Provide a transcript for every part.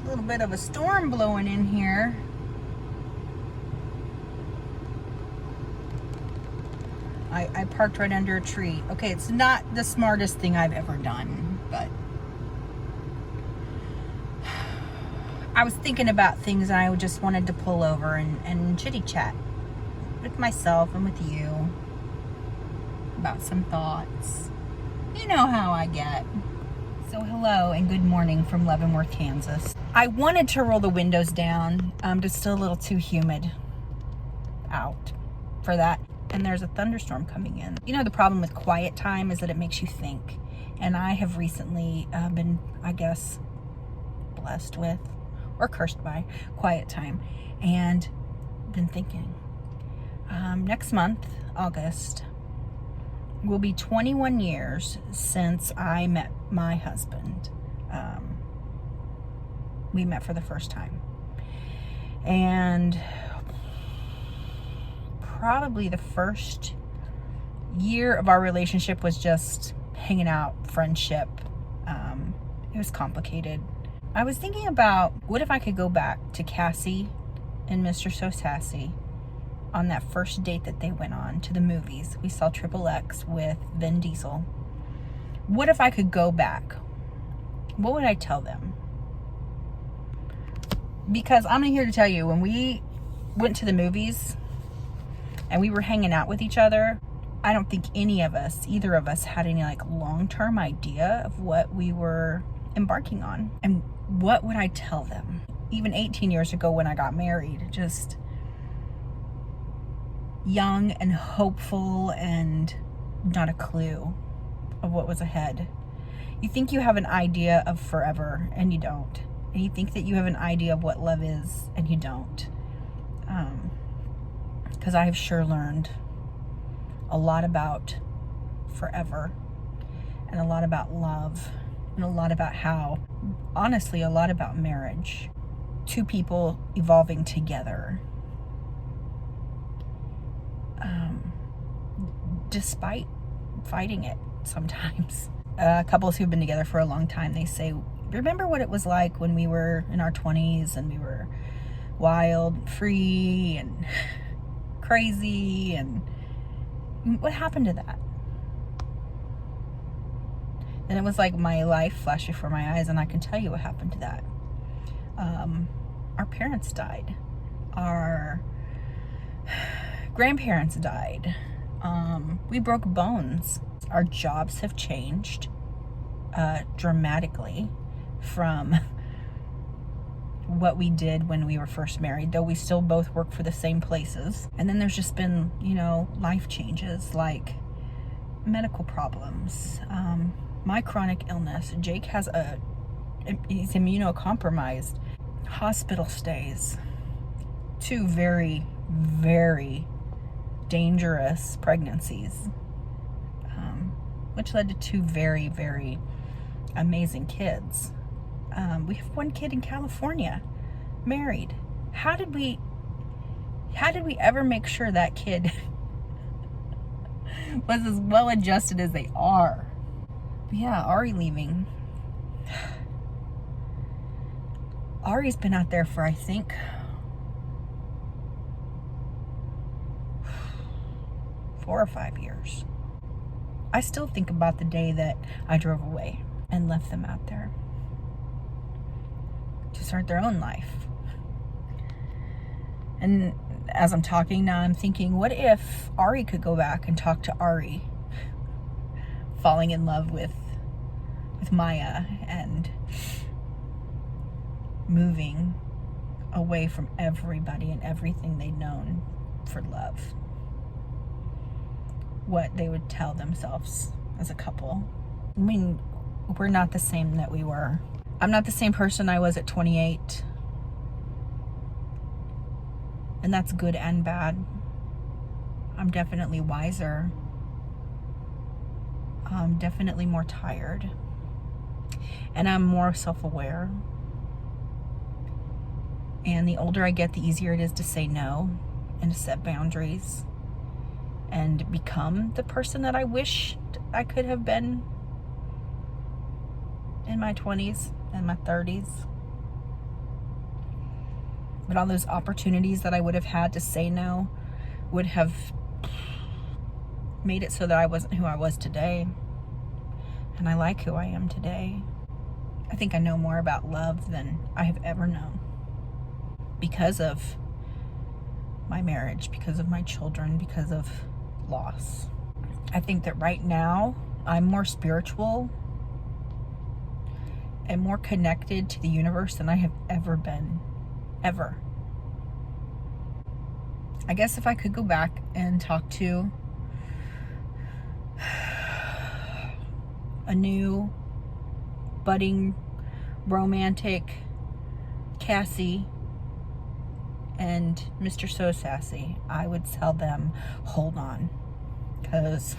A little bit of a storm blowing in here. I parked right under a tree. Okay, it's not the smartest thing I've ever done, but I was thinking about things and I just wanted to pull over and chitty chat with myself and with you about some thoughts. You know how I get. So hello and good morning from Leavenworth, Kansas. I wanted to roll the windows down, just still a little too humid out for that. And there's a thunderstorm coming in. You know, the problem with quiet time is that it makes you think. And I have recently been, I guess, blessed with or cursed by quiet time and been thinking. Next month, August, will be 21 years since I met my husband. We met for the first time. And probably the first year of our relationship was just hanging out, friendship. It was complicated. I was thinking about, what if I could go back to Cassie and Mr. So Sassy on that first date that they went on to the movies. We saw Triple X with Vin Diesel. What if I could go back? What would I tell them? Because I'm here to tell you, when we went to the movies and we were hanging out with each other, I don't think either of us had any like long-term idea of what we were embarking on. And what would I tell them? Even 18 years ago when I got married, just young and hopeful and not a clue of what was ahead. You think you have an idea of forever and you don't. And you think that you have an idea of what love is and you don't. Because I have sure learned a lot about forever and a lot about love and a lot about how, honestly, a lot about marriage. Two people evolving together. Despite fighting it sometimes. Couples who've been together for a long time, they say, remember what it was like when we were in our 20s and we were wild, free, and crazy, and what happened to that? And it was like my life flashed before my eyes, and I can tell you what happened to that. Our parents died. Our grandparents died. We broke bones. Our jobs have changed dramatically from what we did when we were first married, though we still both work for the same places. And then there's just been, life changes, like medical problems, my chronic illness. Jake he's immunocompromised, hospital stays, 2 very, very dangerous pregnancies, which led to 2 very, very amazing kids. We have 1 kid in California, married. How did we ever make sure that kid was as well adjusted as they are? But yeah, Ari leaving. Ari's been out there for, I think, 4 or 5 years. I still think about the day that I drove away and left them out there to start their own life. And as I'm talking now, I'm thinking, what if Ari could go back and talk to Ari, falling in love with Maya and moving away from everybody and everything they'd known for love? What they would tell themselves as a couple. I mean, we're not the same that we were. I'm not the same person I was at 28. And that's good and bad. I'm definitely wiser. I'm definitely more tired. And I'm more self-aware. And the older I get, the easier it is to say no and to set boundaries and become the person that I wished I could have been in my 20s and my 30s. But all those opportunities that I would have had to say no would have made it so that I wasn't who I was today. And I like who I am today. I think I know more about love than I have ever known because of my marriage, because of my children, because of loss. I think that right now I'm more spiritual and more connected to the universe than I have ever been, ever. I guess if I could go back and talk to a new budding romantic Cassie and Mr. So Sassy, I would tell them, hold on, because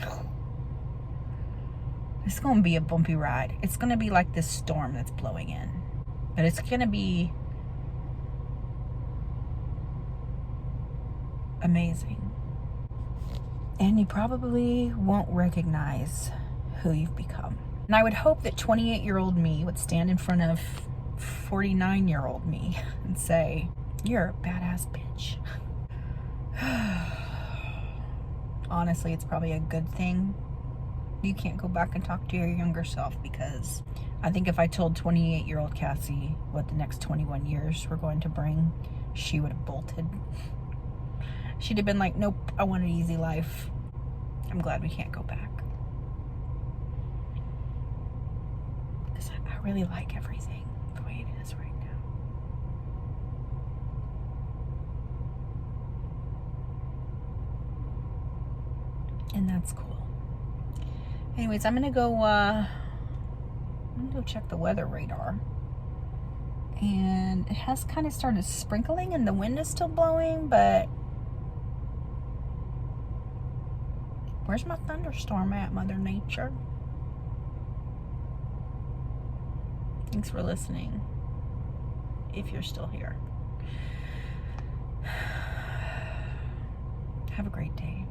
it's going to be a bumpy ride. It's going to be like this storm that's blowing in, but it's going to be amazing. And you probably won't recognize who you've become. And I would hope that 28-year-old me would stand in front of 49-year-old me and say, you're a badass bitch. Honestly, it's probably a good thing you can't go back and talk to your younger self, because I think if I told 28-year-old Cassie what the next 21 years were going to bring, she would have bolted. She'd have been like, nope, I want an easy life. I'm glad we can't go back. Because I really like everything the way it is right now. And that's cool. Anyways, I'm gonna go check the weather radar. And it has kind of started sprinkling and the wind is still blowing, but where's my thunderstorm at, Mother Nature? Thanks for listening, if you're still here. Have a great day.